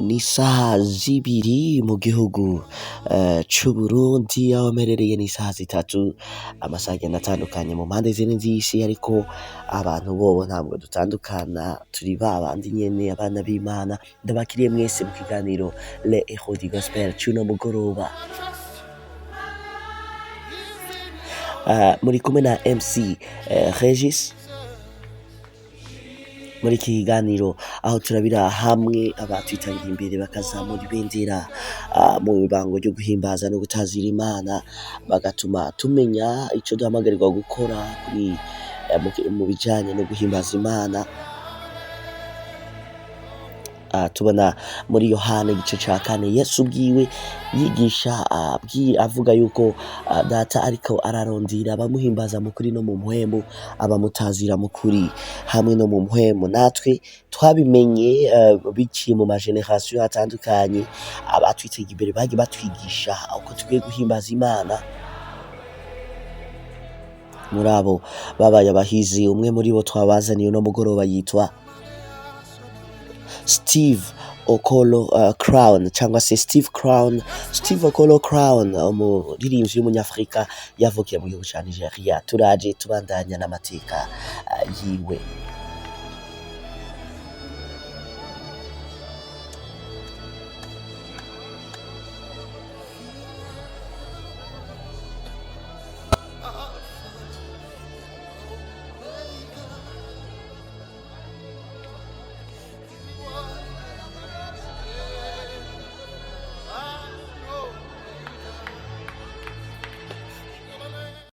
Ni isaha zibiri mu gihugu c'Uburundi, aho mperereye ni isaha zitatu, amasaha agenda atandukanye mu mpande zine z'isi, ariko abantu bobo ntabwo dutandukana, turi babandi nyene, abana b'Imana. Ndabakiriye mwese mu kiganiro Les Héros du Gospel c'uno mugoroba. Muri kumwe na MC Regis muri iki kiganiro, aho turabira hamwe abatwitangiye imbere bakazamura ibendera mu bibango ryo guhimbaza no gutazira Imana, bagatuma tumenya ico duhamagarirwa gukora mu bijanye no guhimbaza Imana. Tubona muri Yohana igice ca 4 Yesu ubwiwe yigisha avuga yuko data ariko ararondera abamuhimbaza mu kuri no mu mpwemu, abamutazira mu kuri hamwe no mu mpwemu. Natwe twabimenye biciye mu mageneration atandukanye, abatwitega imbere bagiye batwigisha uko tugiye guhimbaza Imana. Muri abo babaye abahizi, umwe muri bo twabazaniye no mugoroba yitwa Steve Okolo Crown, cyangwa se Steve Okolo Crown, umuririmbyi w'umunyafrika yavukiye mu gihugu ca Nigeria. Turaje tubandanya n'amateka yiwe.